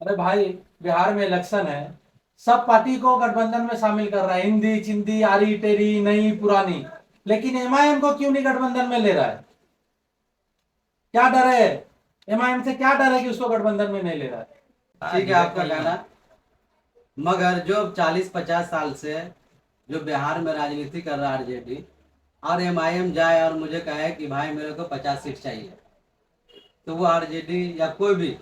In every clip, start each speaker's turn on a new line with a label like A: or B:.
A: अरे भाई, बिहार में इलेक्शन है, सब पार्टी को गठबंधन में शामिल कर रहा है, हिंदी चिंदी आरी टेरी नई पुरानी। लेकिन एमआईएम को क्यों नहीं गठबंधन में ले रहा है? क्या डर है? एमआईएम से क्या डर है कि उसको गठबंधन में नहीं ले रहा है?
B: ठीक है आपका कहना, मगर जो 40-50 साल से जो बिहार में राजनीति कर रहा है आरजेडी, और एमआईएम जाए और मुझे कहे कि भाई मेरे को 50 सीट चाहिए, तो वो आरजेडी या कोई भी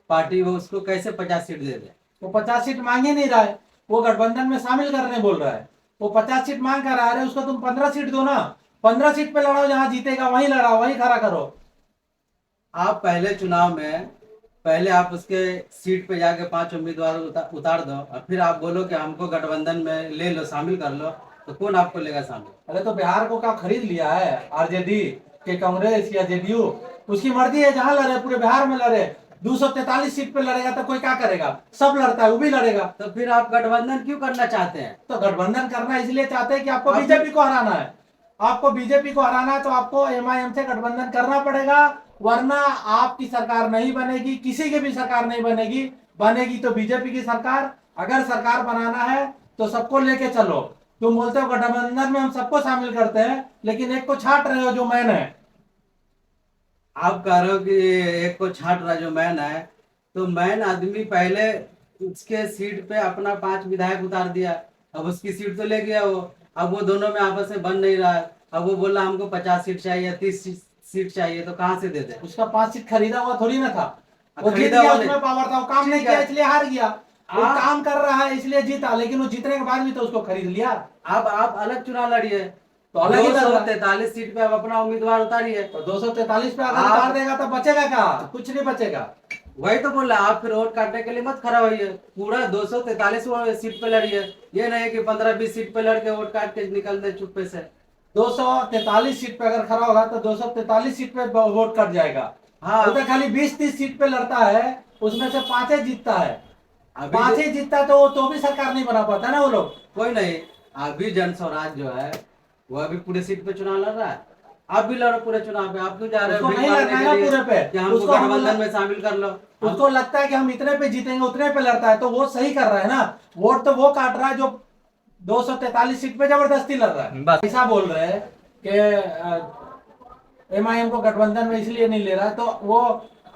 B: पार्टी वो उसको कैसे 50 सीट दे दे।
A: वो 50 सीट मांग ही नहीं रहा है, वो गठबंधन में शामिल करने बोल रहा है। वो 50 सीट मांग कर रहा है, उसको तुम 15 सीट दो ना। 15 सीट पे लड़ाओ, जहां जीतेगा वहीं लड़ाओ, वहीं खड़ा करो।
B: आप पहले चुनाव में पहले आप उसके सीट पे जाके 5 उम्मीदवार उतार दो, और फिर आप बोलो कि हमको गठबंधन में ले लो, शामिल कर लो, तो कौन आपको लेगा शामिल?
A: अरे तो बिहार को क्या खरीद लिया है आरजेडी के कांग्रेस या जेडीयू? उसकी मर्जी है, जहां लड़े पूरे बिहार में लड़े। 243 सीट पे लड़ेगा तो कोई क्या करेगा? सब लड़ता है, वो भी लड़ेगा।
B: तो फिर आप गठबंधन क्यों करना चाहते हैं?
A: तो गठबंधन करना इसलिए चाहते हैं कि आपको बीजेपी को हराना है। आपको बीजेपी को हराना है तो आपको एमआईएम से गठबंधन करना पड़ेगा, वरना आपकी सरकार नहीं बनेगी, किसी की भी सरकार नहीं बनेगी। बनेगी तो बीजेपी की सरकार। अगर सरकार बनाना है तो सबको लेके चलो। तुम बोलते हो गठबंधन में हम सबको शामिल करते हैं, लेकिन एक को छाट रहे हो जो मैन है।
B: आप कह रहे हो कि एक को छाट रहा जो मैन है, तो मैन आदमी पहले उसके सीट पे अपना 5 विधायक उतार दिया, अब उसकी सीट तो ले गया वो। अब वो दोनों में आपस में बन नहीं रहा है, अब वो बोला हमको 50 सीट चाहिए, 30 सीट चाहिए, तो कहाँ से दे दे?
A: उसका 5 सीट खरीदा हुआ थोड़ी ना था। वो जीत
B: खरीदा
A: गया,
B: हुआ
A: उसमें पावर था, वो काम नहीं
B: ठीक
A: किया
B: है।
A: इसलिए हार गया। वो
B: आप
A: काम कर रहा है इसलिए जीता, लेकिन वो जीतने के बाद भी तो उसको खरीद लिया।
B: अब आप अलग चुनाव लड़िए,
A: तो अलग ही लड़ रहा है।
B: 243 सीट पे आप अपना उम्मीदवार उतारिए।
A: तो 243 पे अगर
B: आप-
A: उतार देगा तो बचेगा क्या? कुछ नहीं बचेगा।
B: वही तो बोल रहा, आप फिर वोट काटने के लिए मत खड़ा होइए, पूरा 243 सीट पे लड़िए। ये नहीं कि 15-20 सीट पे लड़के वोट काट के निकल दे चुप्पे से।
A: 243 सीट पे अगर खड़ा होगा तो 243 सीट पे वोट कट जाएगा।
B: हाँ,
A: वो तो खाली 20-30 सीट पे लड़ता है, उसमें से 5 जीतता है।
B: अभी
A: 5 जीतता है तो वो तो भी सरकार नहीं बना पाता ना वो लोग।
B: कोई नहीं। अभी जन स्वराज जो है वो अभी पूरे सीट पे चुनाव लड़ रहा है। आप भी लड़ो पूरे चुनाव पे, आप क्यों जा रहे हो
A: उसको
B: भीख
A: नहीं
B: मांगने
A: लड़ना है
B: के
A: ना
B: लिए
A: पूरे पे।
B: कि हमको
A: उसको हम
B: गठबंधन में शामिल कर लो?
A: उसको लगता है कि हम इतने पे जीतेंगे, उतने पे लड़ता है, तो वो सही कर रहा है ना। वोट तो वो काट रहा है जो 243 सीट पे जबरदस्ती लड़ रहा है। ऐसा बोल रहे हैं कि एमआईएम को गठबंधन में इसलिए नहीं ले रहा है, तो वो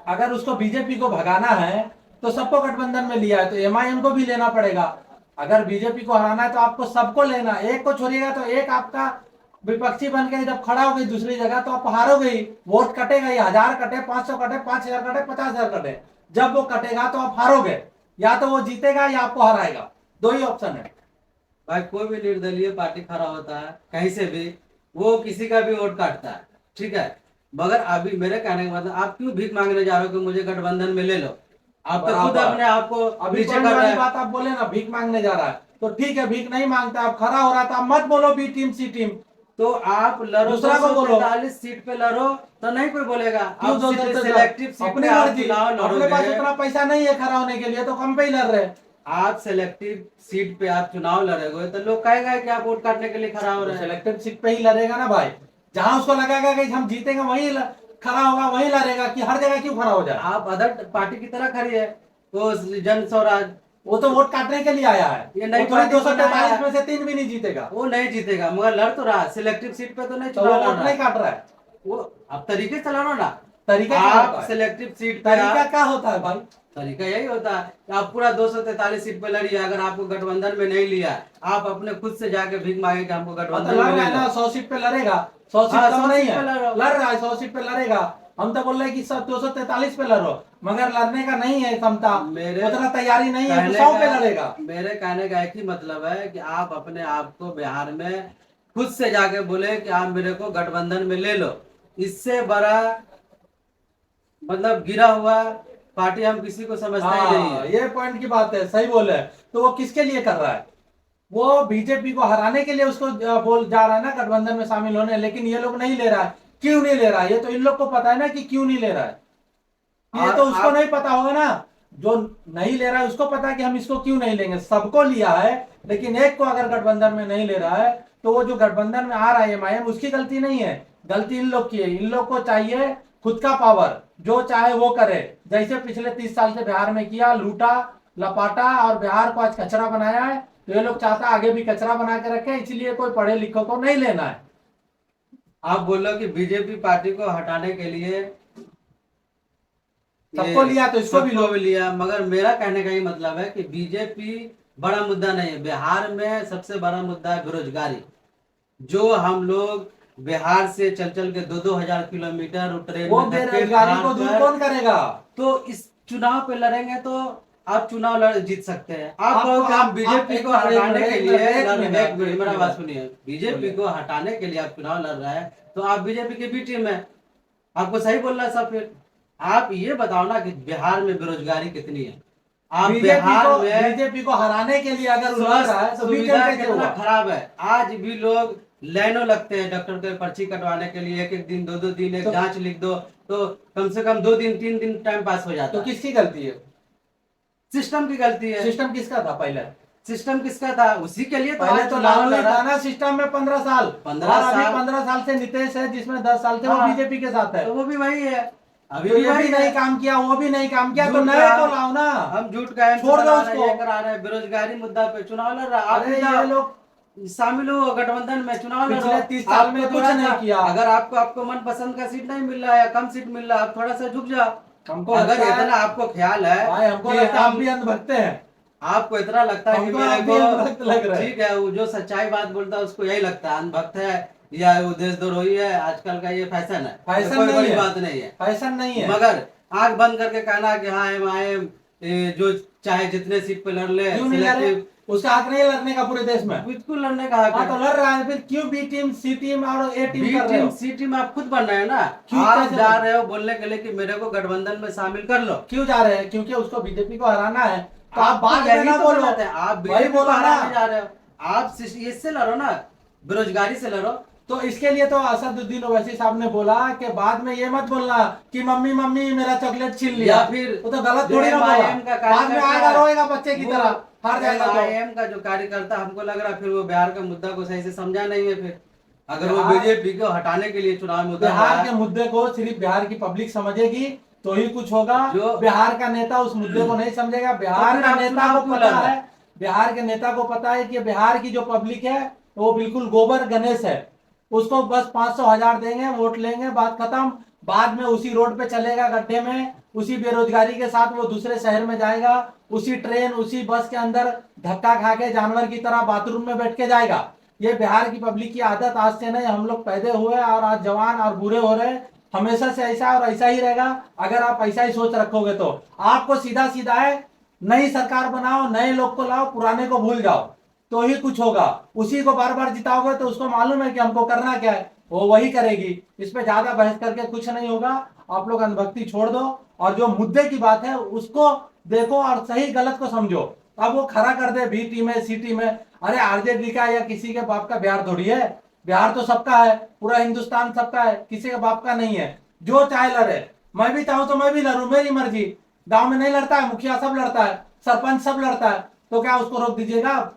A: अगर उसको बीजेपी को भगाना है तो सबको गठबंधन में लिया है, तो एमआईएम को भी लेना पड़ेगा। अगर बीजेपी को हराना है तो आपको सबको लेना, एक को छोड़िएगा तो एक आपका विपक्षी बन के जब खड़ा हो गई दूसरी जगह तो आप हारोगे ही। वोट कटेगा ही, 1000 कटे, 500 कटे, 5000 कटे, 50,000 कटे, जब वो कटेगा तो आप हारोगे। या तो वो जीतेगा या आपको हराएगा, दो ही ऑप्शन है।
B: भाई कोई भी निर्दलीय पार्टी खड़ा होता है कहीं से भी, वो किसी का भी वोट काटता है, ठीक है। मगर अभी मेरे कहने का मतलब, आप क्यों भीख मांगने जा रहे हो कि मुझे गठबंधन में ले लो? आप तो खुद
A: बराबर।
B: अपने आप को
A: अभी
B: नीचे
A: पॉइंट
B: कर रहे
A: वाली
B: हैं।
A: बात आप बोले ना, भीख मांगने जा रहा है, तो ठीक है, भीख नहीं मांगता, आप खड़ा हो रहा था, मत बोलो बी टीम सी टीम।
B: तो आप लड़ो,
A: दूसरा को बोलो।
B: 243 सीट पे लड़ो, तो नहीं कोई बोलेगा।
A: क्यों
B: आप
A: दो
B: सिर्फ सिलेक्टिव सीट
A: अपनी
B: पे आप
A: मर्जी।
B: चुनाव
A: अपने पास
B: लड़ोगे।
A: उतना पैसा नहीं है खड़ा होने के लिए, तो कम पे ही लड़ रहे।
B: आप सिलेक्टिव सीट पे आप चुनाव लड़ोगे तो लोग कहेगा कि आप वोट काटने के लिए खड़ा हो रहे हैं।
A: सिलेक्टेड सीट पे ही लड़ेगा ना भाई, जहां उसको लगेगा कि हम जीतेंगे वहीं खड़ा होगा, वहीं लड़ेगा। कि हर जगह क्यों खड़ा हो जाए?
B: आप अदर पार्टी की तरह खड़ी है, तो जन स्वराज
A: वो तो वोट काटने के लिए आया है।
B: ये नई
A: वो थोड़ी
B: पार्टी बनाया
A: 243
B: है।
A: में से 3 भी नहीं जीतेगा।
B: वो नहीं जीतेगा, मगर लड़ तो रहा है। सिलेक्टिव सीट पे तो नहीं
A: तो वो
B: चुनाव लड़
A: वोट
B: रहा
A: नहीं
B: है।
A: काट रहा है।
B: वो अब तरीके से लड़ो ना।
A: तरीका क्या होता
B: आप
A: है?
B: सिलेक्टिव सीट पे
A: तरीका क्या होता है भाई?
B: तरीका यही होता है कि आप पूरा 243 सीट पे लड़िए। अगर आपको गठबंधन में नहीं लिया, आप अपने खुद से जाके भीख मांगे कि हमको
A: मतलब
B: गठबंधन
A: लड़
B: में
A: रहा
B: ले
A: है
B: लो।
A: ना, 100 सीट पे लड़ेगा। 100 सीट
B: हाँ,
A: कम
B: 100
A: नहीं
B: सीट
A: है,
B: पे लड़ो।
A: लड़ रहा है, 100 सीट पे लड़ेगा। हम तो बोल रहे हैं कि सब 243 पे लड़ो, मगर लड़ने का नहीं है क्षमता,
B: मेरे
A: उतना तैयारी नहीं है, तो
B: कहने
A: 100 पे
B: का
A: लड़ेगा।
B: मेरे कहने का एक ही मतलब है कि आप अपने आप को बिहार में खुद से जाके बोले कि आप मेरे को गठबंधन में ले लो। इससे बड़ा मतलब गिरा हुआ पार्टी हम किसी को समझते ही नहीं
A: हाँ,
B: है।
A: ये पॉइंट की बात है, सही बोले। तो वो किसके लिए कर रहा है? वो बीजेपी को हराने के लिए उसको बोल जा रहा है ना गठबंधन में शामिल होने, लेकिन ये लोग नहीं ले रहा है। क्यों नहीं ले रहा है? ये तो इन लोग को पता है ना कि क्यों नहीं ले रहा है। ये
B: और
A: तो उसको
B: आप
A: नहीं पता होगा ना। जो नहीं ले रहा है उसको पता है कि हम इसको क्यों नहीं लेंगे। सबको लिया है, लेकिन एक को अगर गठबंधन में नहीं ले रहा है तो वो जो गठबंधन में आ रहा है एमआईएम, उसकी गलती नहीं है, गलती इन लोग की है। इन लोग को चाहिए खुद का पावर, जो चाहे वो करे, जैसे पिछले 30 साल से बिहार में किया, लूटा लपाटा और बिहार को आज कचरा बनाया है। तो ये लोग चाहता आगे भी कचरा बना के रखे, इसलिए कोई पढ़े लिखों को नहीं लेना है।
B: आप बोलो कि बीजेपी पार्टी को हटाने के लिए
A: सबको लिया तो इसको भी लो।
B: सबको भी लिया, मगर मेरा कहने का ये मतलब है कि बीजेपी बड़ा मुद्दा नहीं है। बिहार में सबसे बड़ा मुद्दा है बेरोजगारी। जो हम लोग बिहार से चल चल के 2-2 हजार किलोमीटर ट्रेन
A: वो
B: में धक्के
A: बेरोजगारी को
B: खाकर,
A: दूर कौन करेगा?
B: तो इस चुनाव पे लड़ेंगे तो आप चुनाव जीत सकते हैं। आप
A: आपको-
B: कहो कि
A: आप-
B: हम बीजेपी
A: एक
B: को
A: मिनट,
B: हटाने
A: एक
B: के
A: मिनट,
B: लिए
A: एक
B: लड़-
A: मिनट,
B: एक मिनट,
A: एक
B: मेरा
A: मिनट।
B: बात सुनिए। बीजेपी को हटाने के लिए आप चुनाव लड़ रहे हैं, तो आप बीजेपी की बी टीम है, आपको सही बोल रहा है सब। फिर आप ये बताओ ना कि बिहार में बेरोजगारी कितनी है। आप बिहार में
A: बीजेपी को हराने के लिए अगर लड़ रहा है तो
B: सुविधा
A: बीजेपी कैसे
B: कितना
A: हुआ?
B: खराब है। आज भी लोग लाइनों लगते हैं डॉक्टर के पर्ची कटवाने के लिए, एक एक दिन 2-2 दिन एक
A: तो-
B: जांच लिख दो, तो कम से कम 2 दिन 3 दिन टाइम पास हो जाता
A: तो
B: है।
A: किसकी गलती है?
B: सिस्टम की गलती है।
A: सिस्टम किसका था पहले?
B: सिस्टम किसका था? उसी के लिए तो
A: पहले
B: आज
A: तो
B: चुनाव
A: लालू ही
B: लड़ा।
A: था ना सिस्टम में 15 साल।
B: 15
A: और अभी
B: साल।
A: 15 साल से नीतीश है, जिसमें 10 साल से वो
B: हाँ।
A: बीजेपी के साथ है।
B: तो वो भी वही है, अभी
A: तो
B: भी
A: ये
B: वही
A: भी नहीं
B: है।
A: काम किया, वो भी नहीं काम किया, तो
B: झूठ
A: नए
B: का-
A: को लाओ ना।
B: हम झूठ का एम
A: छोड़ दो
B: करा रहे
A: उसको।
B: हैं, ये करा रहे हैं, बेरोजगारी मुद्दा पे चुनाव लड़ रहा है। आप
A: अरे
B: भी
A: ये
B: जाओ,
A: लोग
B: शामिल हो गठबंधन में, चुनाव लड़ो।
A: पिछले 30 साल में
B: आपको
A: कुछ
B: थोड़ा
A: नहीं
B: सा-
A: किया।
B: अगर आपको मनपसंद का सीट नहीं मिल रहा है या कम सीट मिल रहा है, आप थोड़ा सा झुक जाओ।
A: हमको
B: अगर
A: लगता है-
B: इतना आपको ख्याल है
A: भाई हमको
B: कि
A: लगता है आप
B: हम-
A: भी अंधभक्त हैं।
B: आपको इतना लगता है कि
A: हमको
B: मेरे
A: आप भी अंधभक्त लग
B: को
A: रहे हैं।
B: ठीक है, वो जो सच्चाई बात बोलता है उसको यही लगता है अंधभक्त है या वो देशद्रोही है। आजकल का ये फैशन है,
A: फैशन
B: कोई
A: नहीं
B: बड़ी
A: है।
B: बात नहीं है।
A: फैशन नहीं है।
B: मगर आंख बंद करके कहना कि हाँ MIM जो चाहे जितने सीट पे लड़ ले,
A: क्यों नहीं लड़ रहे?
B: सिलेक्टिव
A: उसका हक नहीं है लड़ने का पूरे देश में।
B: बिल्कुल लड़ने का हक
A: हाँ
B: है।
A: तो लड़ रहा है, फिर क्यों बी टीम, सी टीम और ए टीम
B: बी
A: कर रहे
B: टीम
A: हो?
B: सी टीम आप खुद बन रहे हो ना।
A: क्यों
B: आप
A: कैसे
B: जा
A: बन-
B: रहे हो बोलने के लिए कि मेरे को गठबंधन में शामिल कर लो।
A: क्यों जा रहे हैं? क्योंकि उसको बीजेपी को हराना है। तो आप
B: आपको
A: बात में
B: यही
A: ना
B: तो
A: बोलो।
B: गलत है। आप
A: वही
B: बीजेपी को
A: बोला ना।
B: हराने जा रहे हो। आप इससे लड़ो ना, बेरोजगारी से लड़ो।
A: तो इसके लिए तो असदुद्दीन ओवैसी साहब ने बोला कि बाद में ये मत बोलना कि मम्मी मम्मी मेरा चॉकलेट छीन लिया।
B: या फिर
A: वो तो गलत
B: जो
A: थोड़ी ना बोला।
B: MIM का
A: बाद में
B: कार्यकर्ता
A: आएगा
B: है,
A: रोएगा बच्चे की
B: वो
A: तरह, हार जाएगा तो।
B: MIM का जो कार्यकर्ता, हमको लग रहा है फिर वो बिहार के मुद्दा को सही से समझा नहीं है। फिर अगर वो
A: बिहार-
B: बीजेपी को हटाने के लिए चुनाव में उतर रहा
A: बिहार
B: है,
A: के मुद्दे को सिर्फ बिहार की पब्लिक समझेगी तो ही कुछ होगा।
B: जो-
A: बिहार का नेता उस मुद्दे को नहीं समझेगा। बिहार
B: फिर
A: का
B: आप
A: नेता
B: चुनाव
A: को
B: क्यों
A: पता
B: लड़ रहे
A: है, बिहार के नेता को पता है कि बिहार की जो पब्लिक है वो बिल्कुल गोबर गणेश है। उसको बस 500,000 देंगे, वोट लेंगे, बात खत्म। बाद में उसी रोड पे चलेगा गड्ढे में, उसी बेरोजगारी के साथ वो दूसरे शहर में जाएगा, उसी ट्रेन उसी बस के अंदर धक्का खा के जानवर की तरह बाथरूम में बैठ के जाएगा। ये बिहार की पब्लिक की आदत आज से नहीं, हम लोग पैदा हुए और आज जवान और बूढ़े हो रहे, हमेशा से ऐसा और ऐसा ही रहेगा। अगर आप ऐसा ही सोच रखोगे तो आपको सीधा सीधा है, नई सरकार बनाओ, नए लोग को लाओ, पुराने को भूल जाओ, तो ही कुछ होगा। उसी को बार बार जिताओगे तो उसको मालूम है कि हमको करना क्या है, वो वही करेगी। इस पे ज्यादा बहस करके कुछ नहीं होगा। आप लोग अनभक्ति छोड़ दो और जो मुद्दे की बात है उसको देखो और सही गलत को समझो। अब वो खड़ा कर दे बी टीम है, सी टीम है। अरे आरजेडी का या किसी के बाप का बिहार थोड़ी है। बिहार तो सबका है, पूरा हिंदुस्तान सबका है, किसी के बाप का नहीं है। जो चाहे लड़े, मैं भी चाहूं तो मैं भी लड़ू, मेरी मर्जी। गांव में नहीं लड़ता है, मुखिया सब लड़ता है, सरपंच सब लड़ता है, तो क्या उसको रोक दीजिएगा आप?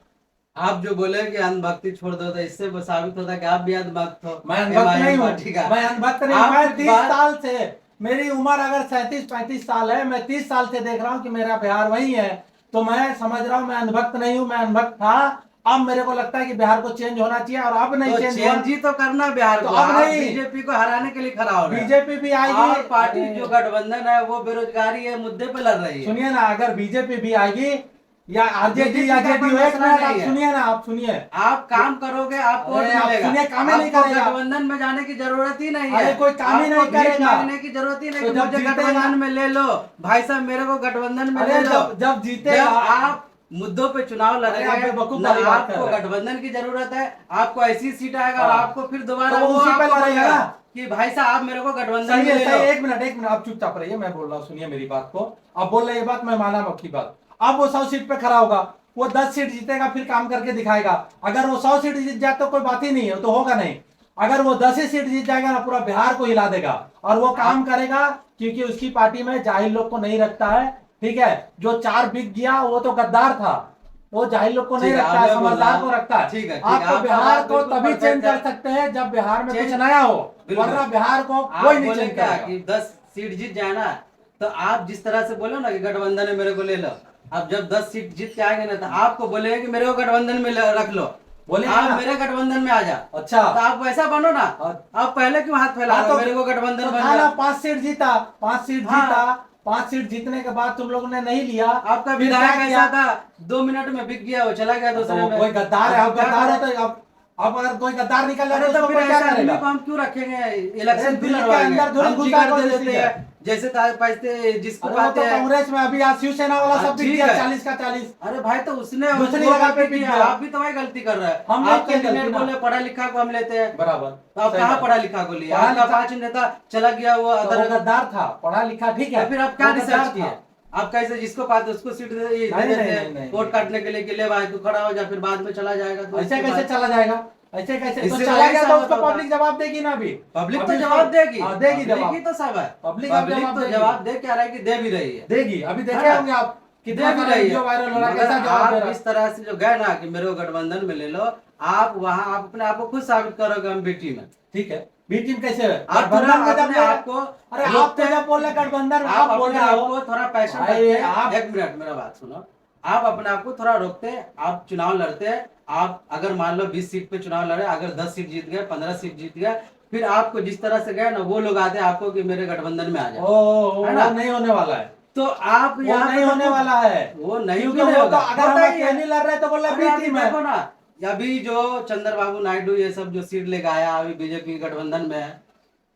B: आप जो बोले कि अंधभक्ति छोड़ दो, तो इससे वो साबित होता है कि आप भी अंधभक्त हो।
A: मैं अनभक्त नहीं हूँ,
B: पार्टी का।
A: मैं अनभक्त नहीं हूँ।
B: आप
A: मैं 30
B: बात-
A: साल से, मेरी उम्र अगर 37-35 साल है, मैं 30 साल से देख रहा हूँ कि मेरा बिहार वही है, तो मैं समझ रहा हूँ मैं अनभक्त नहीं हूँ। मैं अनभक्त था, अब मेरे को लगता है कि बिहार को चेंज होना चाहिए और अब नहीं
B: तो
A: चेंज हुआ।
B: चेंज ही तो करना बिहार
A: तो
B: को।
A: अब
B: आप
A: नहीं।
B: बीजेपी को हराने के लिए खड़ा हो रहे हैं।
A: बीजेपी भी
B: और
A: आएगी।
B: पार्टी
A: अरे,
B: जो गठबंधन है वो बेरोजगारी है मुद्दे पे लड़ रही है।
A: सुनिए ना, अगर बीजेपी भी आएगी या आरजेडी
B: बीजेपी
A: या
B: का
A: जेडीयू,
B: कोई
A: एक
B: मसला
A: मिनट
B: नहीं
A: आप
B: है।
A: सुनिए ना, आप सुनिए।
B: आप काम करोगे, आपको वोट
A: अरे आप
B: मिलेगा।
A: सुनिए, काम ही नहीं
B: आपको
A: करेगा।
B: गठबंधन में जाने की जरूरत ही नहीं है।
A: अरे कोई काम ही
B: आपको
A: नहीं
B: भीख
A: करेगा।
B: मांगने की जरूरत ही नहीं
A: तो
B: कि
A: जब
B: मुझे
A: जीतेगा-
B: गठबंधन में ले लो भाई साहब, मेरे को गठबंधन में
A: अरे
B: ले लो।
A: जब जीतेगा-
B: जब आप मुद्दों पे चुनाव
A: अरे आप
B: लड़ेंगे,
A: बेवकूफ
B: ना
A: वाली बात कर
B: आपको
A: रहे हैं।
B: गठबंधन की जरूरत है, आपको ऐसी सीट आएगा और
A: हाँ।
B: आपको फिर दोबारा
A: तो
B: वो
A: उसी पे
B: आपको
A: लड़ेगा
B: बोलेगा
A: ना।
B: कि भाई साहब आप मेरे को गठबंधन
A: सही
B: में
A: है,
B: ले
A: सही है।
B: लो।
A: एक मिनट आप चुपचाप रहिए, मैं बोल रहा हूँ, सुनिए मेरी बात को। अब बोल रहे ये बात मैं माना आपकी बात। अब वो 100 सीट पे खड़ा होगा, वो 10 सीट जीतेगा, फिर काम करके दिखाएगा। अगर वो 100 सीट जीत जाए तो कोई बात ही नहीं है, तो होगा नहीं। अगर वो 10 ही सीट जीत जाएगा ना, पूरा बिहार को हिला देगा और वो काम करेगा, क्योंकि उसकी पार्टी में जाहिल लोग को नहीं रखता है। ठीक है, जो 4 बिक गया वो तो गद्दार था, वो जाहिल लोग को नहीं
B: ठीक है,
A: रखता है,
B: आपने
A: समझदार
B: बोला।
A: को रखता है।
B: ठीक है, ठीक है,
A: आपको
B: आप
A: बिहार को
B: बिल्कुल
A: तभी
B: perfect
A: चेंज कर
B: है।
A: सकते हैं जब बिहार में कुछ
B: चेंज-
A: नया हो,
B: बिल्कुल।
A: वरना बिहार को
B: आप
A: कोई नहीं
B: बोले
A: चेंज
B: क्या
A: करेगा।
B: कि 10 सीट जीत जाए ना, तो आप जिस तरह से बोले ना कि गठबंधन में मेरे को ले लो, अब जब 10 सीट जीत के आएंगे ना तो आपको बोलेंगे कि मेरे को गठबंधन में रख लो,
A: बोलेगा
B: आप
A: ना।
B: मेरे गठबंधन में आ जा।
A: अच्छा,
B: तो आप वैसा बनो ना,
A: हाँ।
B: आप पहले क्यों हाथ फैला
A: हाँ,
B: रहे हो, मेरे को गठबंधन
A: तो
B: बन
A: था ना,
B: जा।
A: 5 सीट जीता, 5 सीट
B: हाँ।
A: जीता, 5 सीट जीतने के बाद तुम लोगों ने नहीं लिया।
B: आपका
A: फिर
B: विधायक
A: क्या
B: ऐसा
A: किया?
B: था 2 मिनट में बिक गया, वो चला गया
A: तो
B: दूसरे
A: वो
B: में।
A: कोई गद्दार है,
B: अब
A: अब
B: क्या
A: गद्दार
B: करें?
A: होता है। अब अगर कोई गद्दार निकल जाए
B: अरे
A: तो
B: तो
A: उसको
B: फिर
A: कोई क्या
B: ऐसा आदमी
A: करेगा?
B: को हम क्यों रखेंगे,
A: अरे
B: इलेक्शन क्यों
A: दिल्ली के
B: लड़वाएंगे,
A: अंदर थोड़ी
B: हम
A: घुसा
B: जिगर
A: कोई
B: दे
A: किसी
B: देते
A: का।
B: हैं, जैसे पैसे जिसको
A: अरे वो
B: पाते
A: तो
B: हैं।
A: कांग्रेस में अभी आज शिवसेना वाला
B: हाँ,
A: सब बिक
B: ठीक
A: दिया,
B: है।
A: 40 का 40।
B: अरे भाई तो उसने
A: दूसरी
B: वो
A: जगह पे
B: गलती
A: बिक
B: किया,
A: गया।
B: आप भी तो वही गलती कर रहे हैं।
A: हम नहीं
B: आप
A: किए
B: कैंडिडेट
A: गलती ना।
B: बोले पढ़ा लिखा को हम लेते हैं,
A: बराबर।
B: तो आप
A: सही
B: कहाँ
A: बात।
B: पढ़ा लिखा को लिए,
A: पढ़ा
B: आपका
A: लिखा-
B: 5 नेता चला गया वो
A: तो वो
B: अदर।
A: गद्दार था, पढ़ा लिखा ठीक है।
B: तो फिर आप क्या
A: वो गद्दार
B: रिसर्च
A: था।
B: किए, आप कैसे जिसको पाते उसको सीट दे
A: नहीं,
B: देते
A: नहीं,
B: हैं
A: नहीं,
B: वोट काटने के लिए कि ले भाई तू खड़ा हो जा, फिर बाद में चला जाएगा तो
A: ऐसे
B: उसके
A: कैसे
B: बाद-
A: चला जाएगा? ऐसे कैसे? तो
B: इससे
A: चला
B: वही
A: गया तो
B: साबित
A: उसको
B: होगा।
A: पब्लिक जवाब देगी ना अभी।
B: पब्लिक तो
A: अभी
B: जवाब
A: उसको-
B: देगी,
A: हाँ, देगी
B: पब्लिक
A: जवाब।
B: ही तो सब है,
A: पब्लिक अब
B: पब्लिक
A: जवाब
B: तो
A: देगी।
B: जवाब दे क्या रहा है कि दे भी रही है,
A: देगी। अभी देखे
B: हाँ।
A: होंगे आप
B: दे
A: कितना
B: भी
A: सारा
B: रही
A: वीडियो
B: है।
A: वायरल हो रहा है,
B: मगर
A: कैसा जवाब दे
B: आप
A: रहा है।
B: इस तरह से जो गए ना कि मेरे को गठबंधन में ले लो, आप वहां आप अपने आप को खुद साबित करोगे हम बेटी में।
A: ठीक है, बी टीम कैसे है?
B: आप थोड़ा
A: गठबंधन में जब
B: अपने
A: ले-
B: आप को
A: अरे आप
B: रोकते
A: तो
B: हैं।
A: जब बोल रहे गठबंधन में,
B: आप
A: आप बोल
B: अपने
A: रहे
B: आप
A: हो
B: को थोड़ा पैशन
A: भाई,
B: रखते हैं।
A: आप-
B: एक मिनट मेरा बात सुनो, आप अपने आप को थोड़ा रोकते हैं, आप चुनाव लड़ते हैं, आप अगर मान लो 20 सीट पे चुनाव लड़े, अगर 10 सीट जीत गए, 15 सीट जीत गए, फिर आपको जिस तरह से गए ना वो लोग आते हैं आपको कि मेरे गठबंधन में आ जाओ,
A: ओ,
B: है ना?
A: वो नहीं होने वाला है,
B: तो आप
A: वो
B: यहाँ
A: नहीं
B: पे
A: होने
B: तो-
A: वाला है।
B: वो नहीं
A: क्योंकि
B: क्यों नहीं
A: वो तो
B: होगा?
A: अगर हम
B: होता ही है।
A: अकेले लड़ रहे तो बोल रहे
B: अरे
A: बी
B: अभी
A: टीम
B: देखो
A: है।
B: ना, अभी जो चंद्रबाबू नायडू ये सब जो सीट लेके आया अभी बीजेपी गठबंधन में है,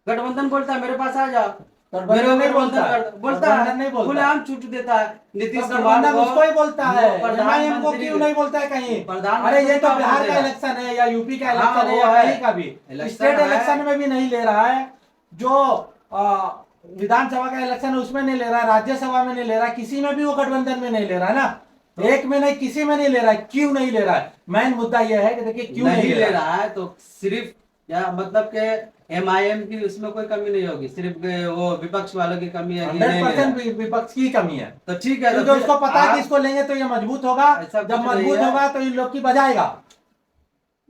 B: गठबंधन बोलता है मेरे पास आ जाओ,
A: गठबंधन
B: मेरे को
A: नहीं
B: गठबंधन
A: बोलता है।
B: कर बोलता
A: गठबंधन
B: है,
A: नहीं बोलता।
B: खुलेआम छूट देता है। नीतीश
A: तो
B: कुमार
A: गठबंधन
B: को
A: उसको ही बोलता है,
B: वो
A: एमआईएम को क्यों नहीं बोलता है कहीं? अरे ये तो बिहार का इलेक्शन है या यूपी का इलेक्शन है
B: वो
A: या
B: है।
A: कहीं का भी,
B: इलेक्शन
A: स्टेट
B: है।
A: इलेक्शन में भी नहीं ले रहा है, जो विधानसभा का इलेक्शन है उसमें नहीं ले रहा है, राज्यसभा में नहीं ले रहा है, किसी में भी वो गठबंधन में नहीं ले रहा है ना। एक में नहीं, किसी में नहीं ले रहा है। क्यों नहीं ले रहा है? मेन मुद्दा यह है कि देखिए क्यों
B: नहीं ले रहा है, तो सिर्फ या मतलब के एमआईएम की उसमें कोई कमी नहीं होगी, सिर्फ वो विपक्ष वालों की कमी है कि नहीं ले रहा है।
A: 100% विपक्ष की कमी है,
B: तो ठीक है, तो
A: क्योंकि
B: फिर
A: उसको पता है कि
B: आप-
A: इसको लेंगे तो ये मजबूत होगा,
B: ऐसा
A: जब
B: कुछ नहीं
A: मजबूत
B: है।
A: होगा तो इन लोग की बजाएगा।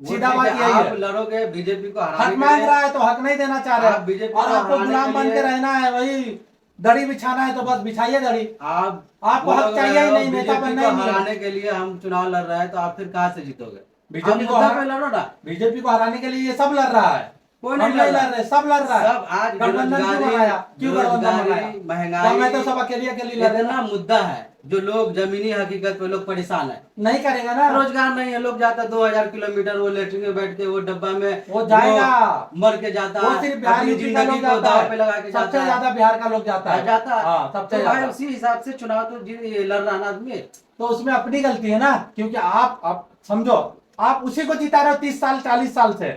B: वो
A: सीधा
B: ठीक
A: बात
B: है,
A: यही
B: आप
A: है।
B: लड़ोगे बीजेपी को
A: हक
B: हराने
A: मांग
B: के
A: रहा
B: लिए,
A: है तो हक नहीं देना चाह रहे
B: आप
A: हैं।
B: बीजेपी
A: और
B: को
A: आपको
B: हराने
A: गुलाम
B: के
A: बन के
B: लिए-
A: रहना है, वही दड़ी बिछाना है तो बस बिछाइए दड़ी। आपको
B: बोल
A: हक
B: रहे
A: चाहिए ही
B: हो
A: नहीं, नेता
B: बीजेपी
A: बनना
B: को
A: ही नहीं है।
B: हराने के लिए हम चुनाव लड़ रहे हैं, तो आप फिर कहाँ से जीतोगे?
A: बीजेपी
B: आप
A: को
B: मुद्दा
A: हरा-
B: पे लड़ो ना।
A: बीजेपी को हराने के लिए ये सब लड़ रहा है,
B: कोई
A: हम
B: नहीं
A: नहीं
B: लड़
A: लड़ रहे, सब लड़ रहा है।
B: सब आज
A: गठबंधन क्यों बनाया? क्यों गठबंधन बनाया?
B: बेरोजगारी, महंगाई,
A: मैं तो सब अकेले अकेले लड़ रहे
B: इतना मुद्दा है जो लोग जमीनी हकीकत पे लोग परेशान है।
A: नहीं करेगा ना।
B: रोजगार नहीं है, लोग जाता 2000 किलोमीटर वो लेटरिन में बैठ के वो डब्बा में
A: वो जाएगा,
B: मर के जाता
A: वो
B: है,
A: सिर्फ बिहार
B: अपनी
A: यूपी का
B: जिंदगी
A: लोग
B: को
A: जाता
B: दाव पे लगा
A: है,
B: के
A: सबसे
B: जाता है।
A: ज्यादा बिहार का लोग जाता है।
B: जाता है।
A: हाँ, सबसे
B: तो भाई
A: ज्यादा।
B: उसी हिसाब से चुनाव तो लड़ रहा ना आदमी।
A: तो उसमें अपनी गलती है ना, क्योंकि आप समझो, आप उसी को जिता रहे हो 30 साल 40 साल से,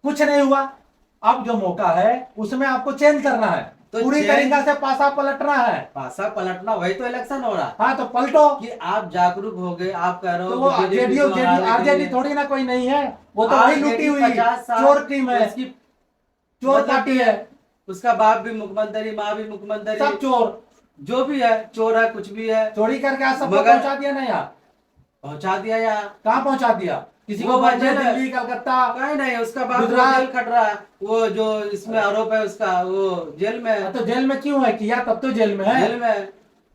A: कुछ नहीं हुआ। अब जो मौका है उसमें आपको चेंज करना है,
B: तो
A: पूरी
B: चेंज-
A: तरीका से पासा पलटना है।
B: पासा पलटना, वही तो इलेक्शन हो रहा है
A: हाँ तो पलटो।
B: कि आप जागरूक हो गए, आप कह रहे
A: तो
B: हो
A: वो
B: कि बीजेपी
A: जेडीयू
B: को हराने के
A: आरजेडी
B: लिए-
A: थोड़ी ना कोई नहीं है, वो तो वही
B: RJD
A: लूटी हुई
B: 50 साल
A: चोर टीम है,
B: उसकी
A: चोर
B: मतलब
A: पार्टी है,
B: उसका बाप भी मुख्यमंत्री, माँ भी मुख्यमंत्री,
A: सब चोर।
B: जो भी है चोर है, कुछ भी है,
A: चोरी करके आज सबको
B: मगर-
A: पहुंचा दिया ना यार।
B: पहुंचा दिया यार।
A: कहाँ पहुंचा दिया? किसी को
B: वो
A: बॉम्बे,
B: जेल है।
A: दिल्ली, कलकत्ता।
B: कहीं नहीं, उसका बाप वो
A: गुजरात।
B: जेल खट रहा है, वो जो इसमें आरोप है उसका, वो जेल में है।
A: तो जेल में क्यों है? किया तब तो जेल में है।
B: जेल में है।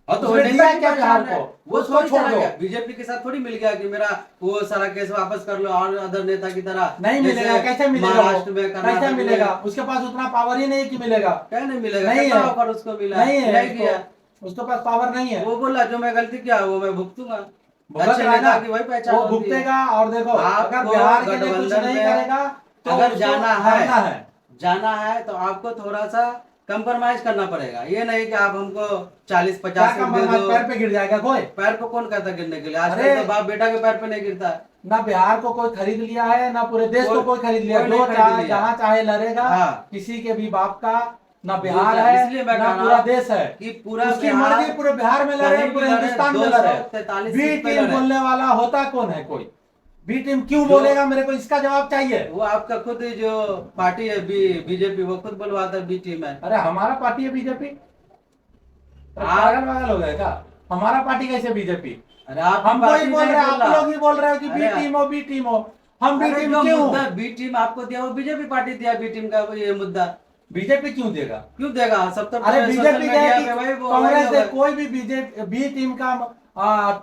B: और तो
A: उसने
B: नेता
A: दिया
B: की
A: क्या
B: पहचान
A: बिहार
B: है।
A: को?
B: वो
A: उसको
B: थोड़ी
A: छोड़
B: चला
A: दो।
B: गया बीजेपी के साथ, थोड़ी मिल गया कि मेरा वो सारा केस वापस कर लो और अदर नेता की तरह
A: नहीं
B: जैसे
A: मिलेगा, कैसे मिलेगा?
B: महाराष्ट्र में,
A: कैसे
B: कर्नाटक में।
A: मिलेगा? उसके पास उतना पावर ही नहीं कि मिलेगा।
B: क्या नहीं मिलेगा?
A: नहीं
B: कितना
A: है।
B: ऑफर उसको मिला?
A: नहीं है,
B: नहीं किया।
A: उसके पास पावर नहीं है।
B: वो बोला जो मैं गलती किया वो मैं भुगतूंगा।
A: भुगत
B: अच्छे
A: रहा है
B: नेता
A: ना,
B: की वही पहचान
A: वो
B: होती है।
A: भुगतेगा। और देखो, अगर
B: आपको
A: बिहार के लिए कुछ
B: गठबंधन
A: नहीं
B: में
A: करेगा तो
B: अगर
A: उसको
B: जाना
A: हारना
B: है, जाना है तो आपको थोड़ा सा कंप्रोमाइज करना पड़ेगा। ये नहीं कि आप हमको 40-50
A: क्या
B: सीट दे
A: कमर
B: दो।
A: पैर पे गिर जाएगा कोई?
B: पैर को कौन कहता गिरने के लिए? आजकल
A: अरे!
B: तो बाप बेटा के पैर पे नहीं गिरता है।
A: ना बिहार को कोई खरीद लिया है, ना पूरे देश को कोई खरीद लिया।
B: कोई
A: जो
B: नहीं खरीद
A: चाहे
B: लिया।
A: जहाँ चाहे लड़ेगा।
B: हाँ।
A: किसी के भी बाप का ना बिहार
B: जो
A: है,
B: इसलिए मैं
A: ना
B: कह रहा
A: पूरा
B: हूं
A: देश है
B: कि पूरा
A: उसकी
B: बिहार
A: मर्जी पूरे बिहार में लड़े,
B: कहीं भी
A: पूरे
B: लड़े,
A: हिंदुस्तान में लड़े।
B: 243
A: बी
B: सीट पे
A: टीम
B: लड़े।
A: बोलने वाला होता कौन है कोई? बी टीम क्यों
B: जो-
A: बोलेगा? मेरे को इसका जवाब चाहिए।
B: वो आपका खुद ही जो पार्टी है बीजेपी, वो खुद बोलवाता है बी टीम है।
A: अरे हमारा पार्टी है बीजेपी?
B: आप-
A: पागल हो गए क्या? हमारा पार्टी कैसे बीजेपी?
B: अरे आप
A: हमको ही बोल रहे हैं, आप लोग ही बोल रहे हो कि बी टीम हो, बी टीम हो। हम बी टीम क्यों?
B: मुद्दा बी टीम आपको दिया, वो बीजेपी पार्टी दिया बी टीम का ये मुद्दा।
A: बीजेपी क्यों देगा?
B: क्यों देगा? सब तो
A: अरे
B: सोशल
A: बीजेपी
B: मीडिया
A: देगी,
B: पे वही
A: कांग्रेस
B: लोग
A: दे,
B: हैं।
A: कोई भी बीजेपी बी टीम का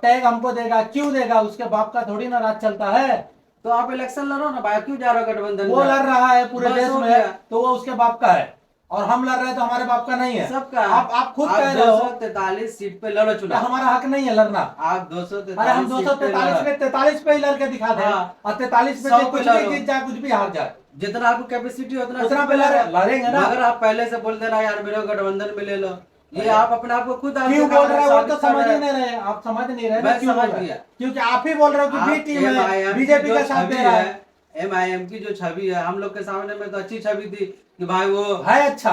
A: टैग हमको देगा, क्यों देगा? उसके बाप का थोड़ी ना राज चलता है।
B: तो आप इलेक्शन लड़ो ना भाई, क्यों जा रहे हो गठबंधन
A: वो
B: में?
A: लड़ रहा है पूरे
B: बस
A: देश
B: हो
A: में,
B: गया।
A: तो वो उसके बाप का है, और हम लड़ रहे हैं तो हमारे बाप का नहीं है।
B: सबका
A: आप खुद कह रहे हो
B: 243 सीट पे लड़ो
A: कि
B: चुनाव।
A: हमारा हक नहीं है लड़ना।
B: आप
A: अरे हम
B: 243 सीट पे
A: 243
B: लड़ो।
A: में 43 पे ही लड़के दिखा दे,
B: हाँ।
A: और 43 में
B: 100
A: से
B: पे
A: कुछ भी
B: लड़ो।
A: जीत जाए, कुछ भी हार जाए,
B: जितना आपको कैपेसिटी उतना
A: उतना
B: सीट
A: पे
B: लड़ो।
A: लड़ेंगे ना।
B: मगर आप पहले से बोल देना यार मेरे को गठबंधन में ले लो, ये आप अपने आप को खुद आप
A: क्यों
B: दिखा
A: बोल रहे हो? वो
B: साबित
A: तो
B: कर
A: समझ
B: रहे
A: ही
B: हैं।
A: नहीं रहे, आप समझ नहीं रहे ना
B: मैं
A: क्यों बोल
B: समझ
A: रहे
B: गया।
A: हैं? क्योंकि आप ही बोल रहे हो कि बी
B: आप
A: टीम है,
B: MIM की
A: बीजेपी
B: जो
A: का साथ
B: छवि
A: दे रहा है।
B: MIM की जो छवि है, हम लोग के सामने में तो अच्छी छवि थी कि भाई वो
A: है अच्छा,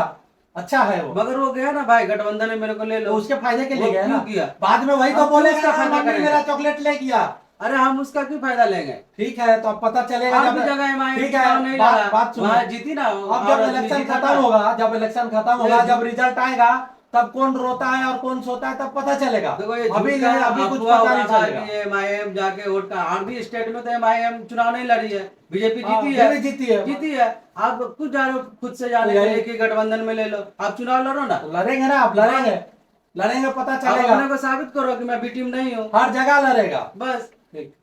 A: अच्छा है वो,
B: मगर वो गया ना भाई गठबंधन में मेरे को ले
A: तो
B: लो।
A: उसके फायदे के लिए
B: वो
A: गया
B: क्यों
A: ना।
B: किया?
A: बाद में वही तो
B: हम क्यों
A: बोलेगा
B: उसका
A: ना,
B: फायदा
A: मम्मी
B: करेंगे?
A: मेरा चॉकलेट ले गया।
B: अरे हम उसका क्यों फायदा लेंगे?
A: ठीक है, तो अब पता चलेगा
B: और
A: जब,
B: भी जगह MIM
A: ठीक
B: चुनाव
A: है,
B: नहीं
A: बात
B: लड़ा,
A: बात सुनो।
B: वहाँ जीती ना,
A: अब
B: और
A: जब
B: आदमी
A: इलेक्शन
B: जीता
A: खत्म
B: ना।
A: होगा, जब इलेक्शन खत्म होगा,
B: ये
A: जब रिजल्ट आएगा, तब कौन रोता है और कौन सोता है तब पता चलेगा।
B: देखो ये
A: अभी
B: झूठ
A: नहीं,
B: का
A: अभी कुछ
B: अफवाह
A: पता
B: उड़ा
A: नहीं
B: था
A: चलेगा।
B: कि MIM जाके वोट का, और भी स्टेट में तो MIM चुनाव नहीं लड़ी है, बीजेपी
A: हाँ,
B: जीती
A: फिर भी
B: है,
A: जीती है।
B: जीती है। आप खुद जा रहे हो खुद से जाने
A: तो
B: के
A: यही-
B: लिए कि गठबंधन में ले लो, आप चुनाव लड़ो ना।
A: तो लड़ेंगे ना, आप लड़ेंगे, लड़ेंगे, पता
B: आप
A: चलेगा,
B: अपने को साबित करो कि मैं बी टीम नहीं हूँ,
A: हर जगह लड़ेगा।
B: बस।
A: ठीक।